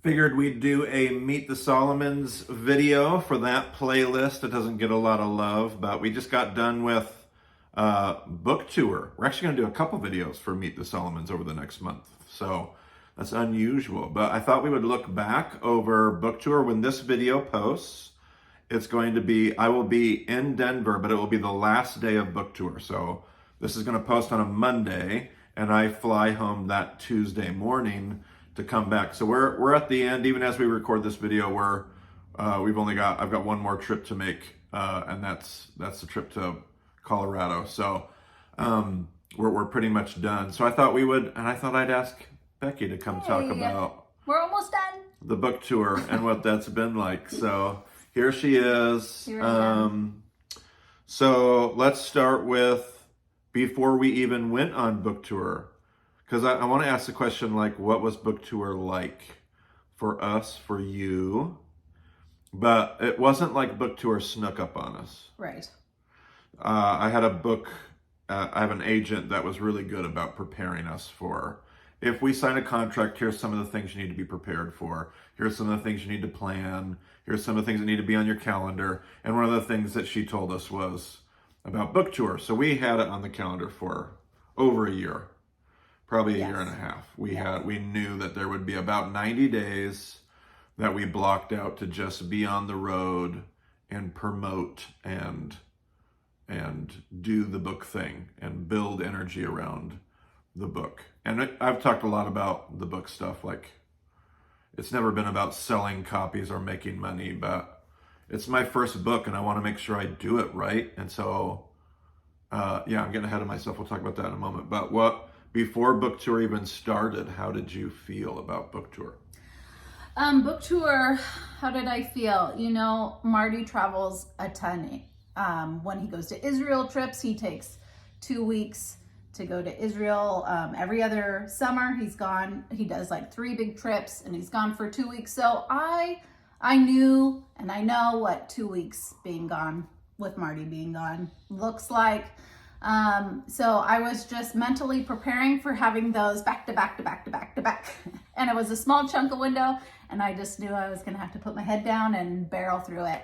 Figured we'd do a Meet the Solomons video for that playlist. It doesn't get a lot of love, but we just got done with book tour. We're actually going to do a couple videos for Meet the Solomons over the next month. So that's unusual. But I thought we would look back over book tour when this video posts. It's going to be, I will be in Denver, but it will be the last day of book tour. So this is going to post on a Monday, and I fly home that Tuesday morning to come back. So we're at the end. Even as we record this video, I've got one more trip to make, and that's the trip to Colorado. So we're pretty much done. So I thought I'd ask Becky to come talk about we're almost done the book tour and what that's been like. So here she is. Here I am. So let's start with before we even went on book tour. Because I want to ask the question, like, what was book tour like for us, for you? But it wasn't like book tour snuck up on us. Right. I had I have an agent that was really good about preparing us for, if we sign a contract, here's some of the things you need to be prepared for. Here's some of the things you need to plan. Here's some of the things that need to be on your calendar. And one of the things that she told us was about book tour. So we had it on the calendar for over a year. Probably a year and a half. We knew that there would be about 90 days that we blocked out to just be on the road and promote and do the book thing and build energy around the book. And I've talked a lot about the book stuff. Like, it's never been about selling copies or making money, but it's my first book and I want to make sure I do it right. And so, I'm getting ahead of myself. We'll talk about that in a moment. But before book tour even started, how did you feel about book tour? Book tour, how did I feel? You know, Marty travels a ton. When he goes to Israel trips, he takes 2 weeks to go to Israel. Every other summer he's gone. He does like 3 big trips and he's gone for 2 weeks. So I knew and I know what 2 weeks being gone with Marty being gone looks like. So I was just mentally preparing for having those back to back to back to back to back. And it was a small chunk of window and I just knew I was going to have to put my head down and barrel through it.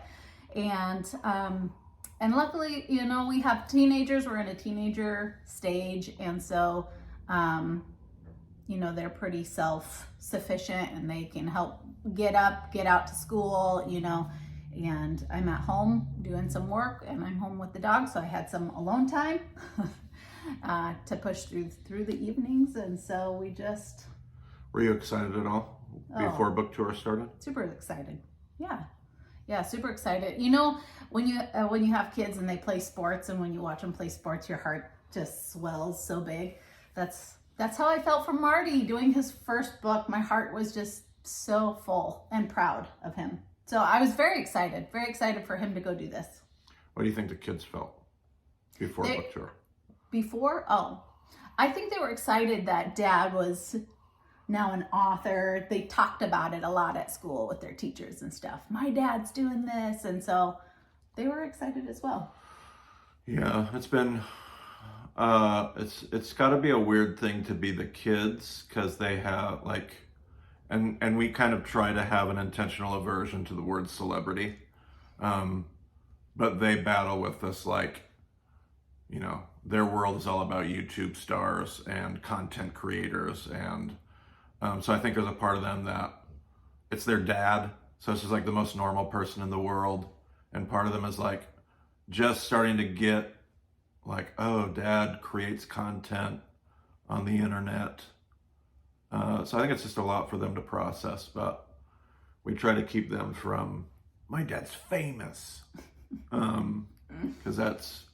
And luckily, you know, we have teenagers, we're in a teenager stage. And so, you know, they're pretty self-sufficient and they can help get up, get out to school, you know, and I'm at home doing some work and I'm home with the dog. So I had some alone time to push through the evenings. And so we just... Were you excited at all before book tour started? Super excited. Yeah, super excited. You know, when you have kids and they play sports and when you watch them play sports, your heart just swells so big. That's how I felt for Marty doing his first book. My heart was just so full and proud of him. So I was very excited for him to go do this. What do you think the kids felt before book tour? I think they were excited that Dad was now an author. They talked about it a lot at school with their teachers and stuff. My dad's doing this. And so they were excited as well. Yeah, it's been, it's got to be a weird thing to be the kids because they have like, and we kind of try to have an intentional aversion to the word celebrity. But they battle with this, like, you know, their world is all about YouTube stars and content creators. And so I think there's a part of them that it's their dad. So it's just like the most normal person in the world. And part of them is like just starting to get like, oh, Dad creates content on the internet. So I think it's just a lot for them to process, but we try to keep them from, my dad's famous, because that's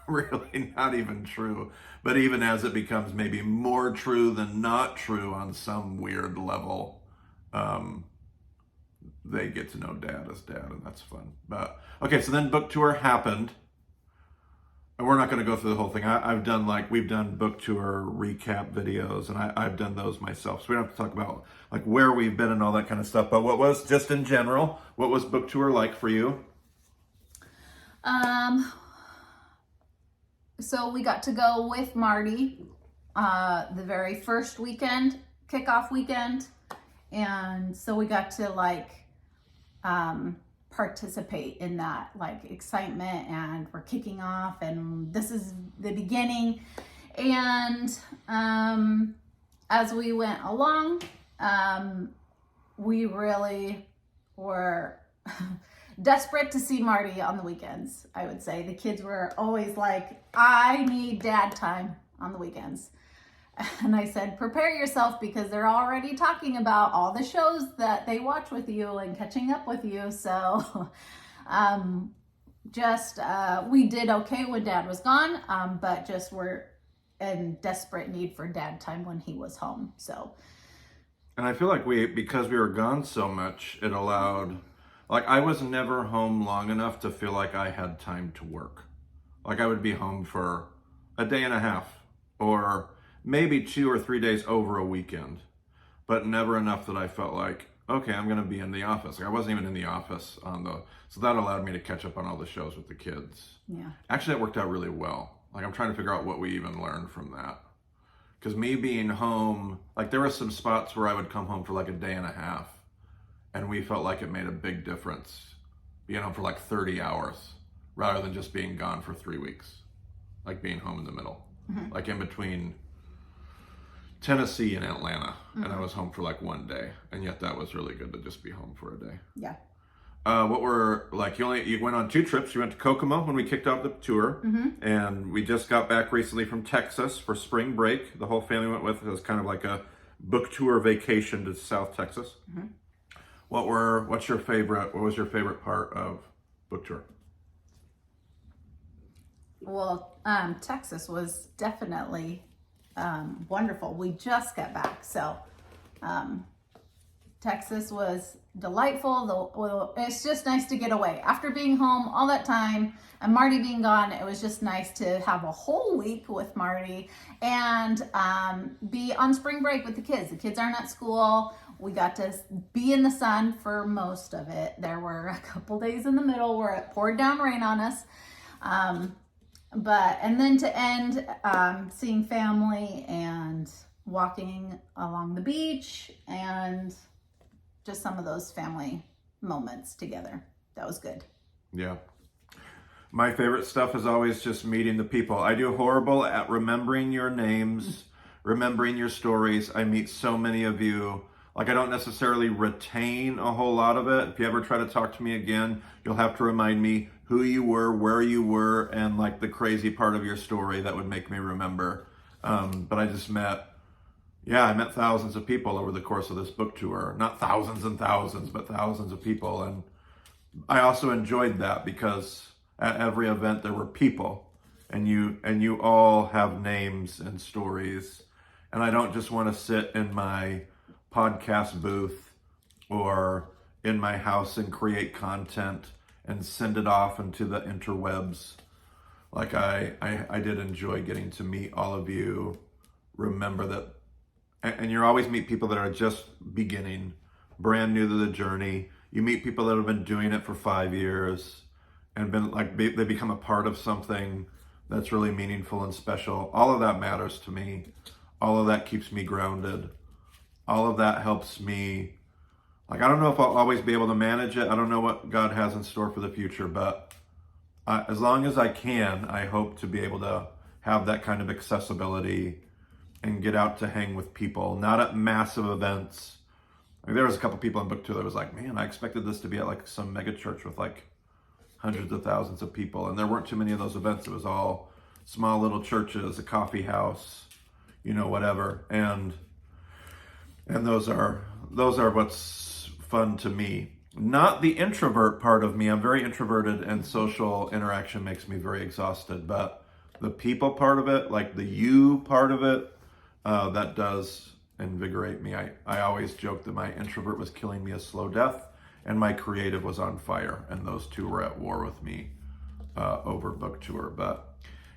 really not even true. But even as it becomes maybe more true than not true on some weird level, they get to know Dad as Dad, and that's fun. But okay, so then book tour happened. And we're not going to go through the whole thing. We've done book tour recap videos, and I've done those myself. So we don't have to talk about like where we've been and all that kind of stuff. But what was, just in general, what was book tour like for you? So we got to go with Marty the very first weekend, kickoff weekend. And so we got to like participate in that like excitement, and we're kicking off, and this is the beginning. And as we went along, we really were desperate to see Marty on the weekends. I would say the kids were always like, I need dad time on the weekends. And I said, prepare yourself, because they're already talking about all the shows that they watch with you and catching up with you. So we did okay when dad was gone, but just were in desperate need for dad time when he was home. So, and I feel like because we were gone so much, it allowed, like, I was never home long enough to feel like I had time to work. Like, I would be home for a day and a half, or maybe 2 or 3 days over a weekend, but never enough that I felt like, okay, I'm going to be in the office. Like, I wasn't even in the office so that allowed me to catch up on all the shows with the kids. yeah. Actually, that worked out really well. Like, I'm trying to figure out what we even learned from that. Because me being home, like, there were some spots where I would come home for like a day and a half, and we felt like it made a big difference being home for like 30 hours rather than just being gone for 3 weeks. Like being home in the middle, like in between Tennessee and Atlanta, and I was home for like 1 day, and yet that was really good to just be home for a day. Yeah. What were like you went on 2 trips. You went to Kokomo when we kicked off the tour, and we just got back recently from Texas for spring break. The whole family went with us, kind of like a book tour vacation to South Texas. What was your favorite part of book tour? Well, Texas was definitely wonderful. We just got back, so Texas was delightful. It's just nice to get away after being home all that time and Marty being gone. It was just nice to have a whole week with Marty and be on spring break with the kids. The kids aren't at school. We got to be in the sun for most of it. There were a couple days in the middle where it poured down rain on us. And then to end, seeing family and walking along the beach and just some of those family moments together. That was good. Yeah. My favorite stuff is always just meeting the people. I do horrible at remembering your names, remembering your stories. I meet so many of you. Like, I don't necessarily retain a whole lot of it. If you ever try to talk to me again, you'll have to remind me who you were, where you were, and like the crazy part of your story that would make me remember. But I met thousands of people over the course of this book tour. Not thousands and thousands, but thousands of people. And I also enjoyed that because at every event there were people, and you all have names and stories. And I don't just want to sit in my podcast booth or in my house and create content and send it off into the interwebs. Like I did enjoy getting to meet all of you. Remember that, and you always meet people that are just beginning, brand new to the journey. You meet people that have been doing it for 5 years and they become a part of something that's really meaningful and special. All of that matters to me. All of that keeps me grounded. All of that helps me. Like, I don't know if I'll always be able to manage it. I don't know what God has in store for the future, but as long as I can, I hope to be able to have that kind of accessibility and get out to hang with people, not at massive events. Like, there was a couple people in book tour that was like, man, I expected this to be at like some mega church with like hundreds of thousands of people. And there weren't too many of those events. It was all small little churches, a coffee house, whatever. And those are what's fun to me. Not the introvert part of me. I'm very introverted, and social interaction makes me very exhausted. But the people part of it, like the you part of it, that does invigorate me. I always joke that my introvert was killing me a slow death, and my creative was on fire. And those two were at war with me over book tour. But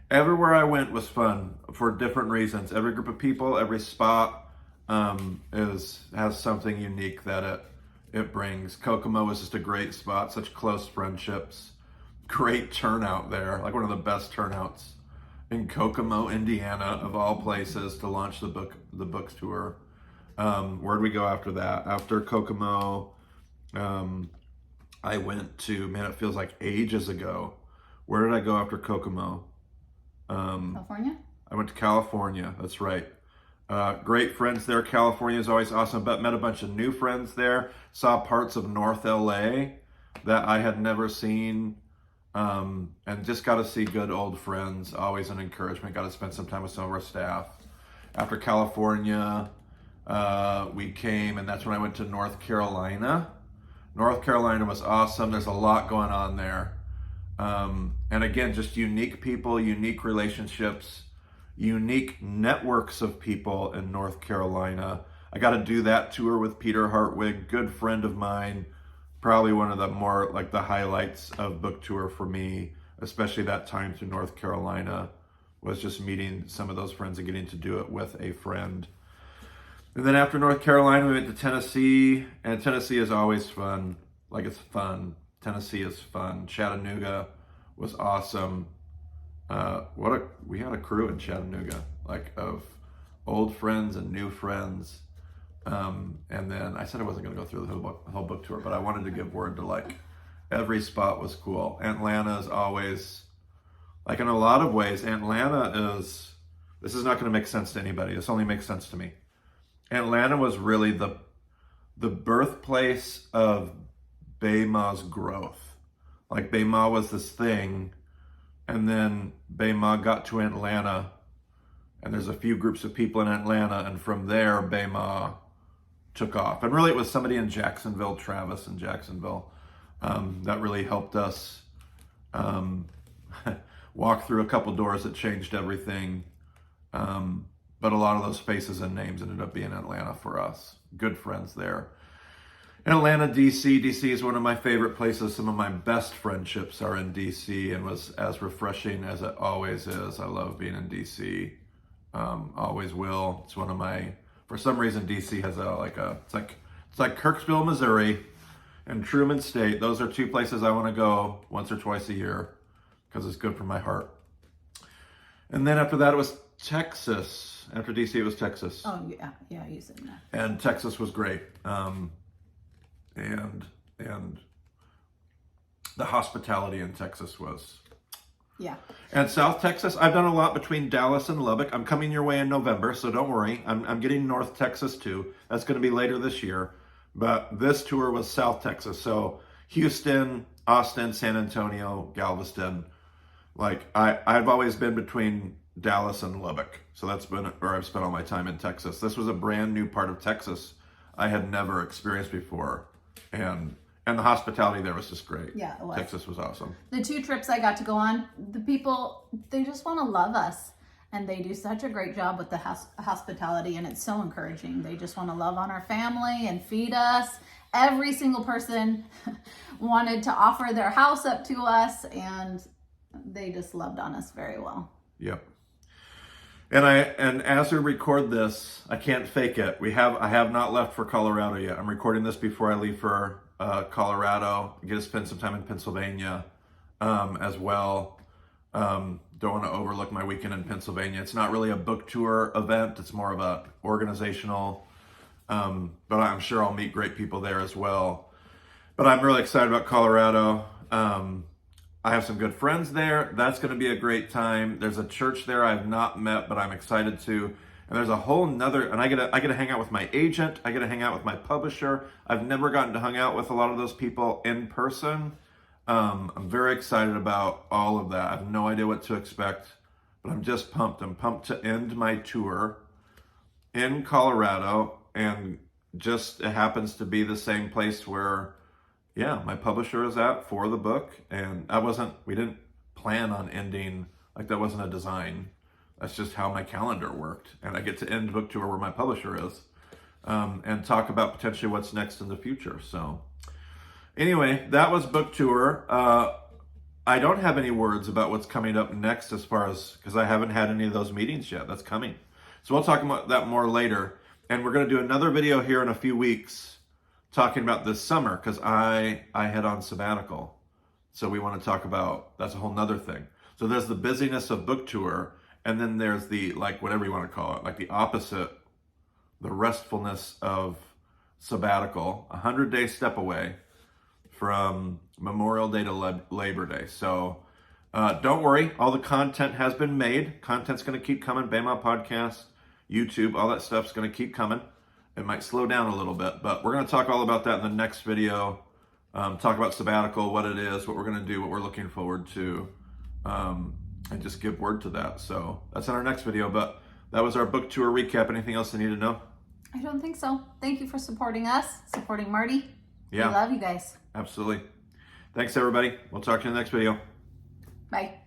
everywhere I went was fun for different reasons. Every group of people, every spot has something unique that it brings. Kokomo was just a great spot, such close friendships, great turnout there, like one of the best turnouts in Kokomo, Indiana, of all places, to launch the book tour. Where'd we go after that? After Kokomo, I went to, man, it feels like ages ago. Where did I go after Kokomo? California? I went to California. That's right. Great friends there. California is always awesome. But met a bunch of new friends there. Saw parts of North LA that I had never seen. And just got to see good old friends. Always an encouragement. Got to spend some time with some of our staff. After California, we came, and that's when I went to North Carolina. North Carolina was awesome. There's a lot going on there. And again, just unique people, unique relationships, unique networks of people in North Carolina. I got to do that tour with Peter Hartwig, good friend of mine. Probably one of the more like the highlights of book tour for me, especially that time through North Carolina, was just meeting some of those friends and getting to do it with a friend. And then after North Carolina, we went to Tennessee, and Tennessee is always fun. Like, it's fun. Tennessee is fun. Chattanooga was awesome. We had a crew in Chattanooga, like of old friends and new friends. And then I said I wasn't going to go through the whole book tour, but I wanted to give word to like every spot was cool. Atlanta is always, like in a lot of ways, Atlanta is, this is not going to make sense to anybody. This only makes sense to me. Atlanta was really the birthplace of Bayma's growth. Like Bayma was this thing, and then Bayma got to Atlanta, and there's a few groups of people in Atlanta, and from there Bayma took off. And really it was somebody in Jacksonville, Travis in Jacksonville, that really helped us walk through a couple doors that changed everything. But a lot of those faces and names ended up being Atlanta for us. Good friends there. In Atlanta, DC. DC is one of my favorite places. Some of my best friendships are in DC, and was as refreshing as it always is. I love being in DC. Always will. It's one of my, for some reason, DC has it's like Kirksville, Missouri, and Truman State. Those are two places I want to go once or twice a year because it's good for my heart. And then after that, it was Texas. After DC, it was Texas. Oh, yeah, you said that. And Texas was great. And the hospitality in Texas was. Yeah. And South Texas, I've done a lot between Dallas and Lubbock. I'm coming your way in November, so don't worry. I'm getting North Texas too. That's going to be later this year. But this tour was South Texas. So Houston, Austin, San Antonio, Galveston. Like I've always been between Dallas and Lubbock. So that's been where I've spent all my time in Texas. This was a brand new part of Texas I had never experienced before. And the hospitality there was just great. Yeah, it was. Texas was awesome. The 2 trips I got to go on, the people, they just want to love us. And they do such a great job with the hospitality, and it's so encouraging. They just want to love on our family and feed us. Every single person wanted to offer their house up to us, and they just loved on us very well. Yep. And as we record this, I can't fake it. I have not left for Colorado yet. I'm recording this before I leave for Colorado. I get to spend some time in Pennsylvania as well. Don't want to overlook my weekend in Pennsylvania. It's not really a book tour event. It's more of a organizational, but I'm sure I'll meet great people there as well. But I'm really excited about Colorado. I have some good friends there. That's going to be a great time. There's a church there I've not met, but I'm excited to. And there's a whole nother, and I get to hang out with my agent. I get to hang out with my publisher. I've never gotten to hang out with a lot of those people in person. I'm very excited about all of that. I have no idea what to expect, but I'm just pumped. I'm pumped to end my tour in Colorado, and just it happens to be the same place where my publisher is at for the book. And we didn't plan on ending, like that wasn't a design. That's just how my calendar worked. And I get to end book tour where my publisher is, and talk about potentially what's next in the future. So anyway, that was book tour. I don't have any words about what's coming up next because I haven't had any of those meetings yet. That's coming. So we'll talk about that more later. And we're going to do another video here in a few weeks talking about this summer, because I head on sabbatical. So we want to talk about, that's a whole nother thing. So there's the busyness of book tour, and then there's the, like, whatever you want to call it, like the opposite the restfulness of sabbatical, 100-day step away from Memorial Day to Labor Day. So don't worry, all the content has been made. Content's going to keep coming. Bama Podcast, YouTube, all that stuff's going to keep coming. It might slow down a little bit, but we're going to talk all about that in the next video. Talk about sabbatical, what it is, what we're going to do, what we're looking forward to, and just give word to that. So that's in our next video, but that was our book tour recap. Anything else you need to know? I don't think so. Thank you for supporting us, supporting Marty. Yeah. We love you guys. Absolutely. Thanks, everybody. We'll talk to you in the next video. Bye.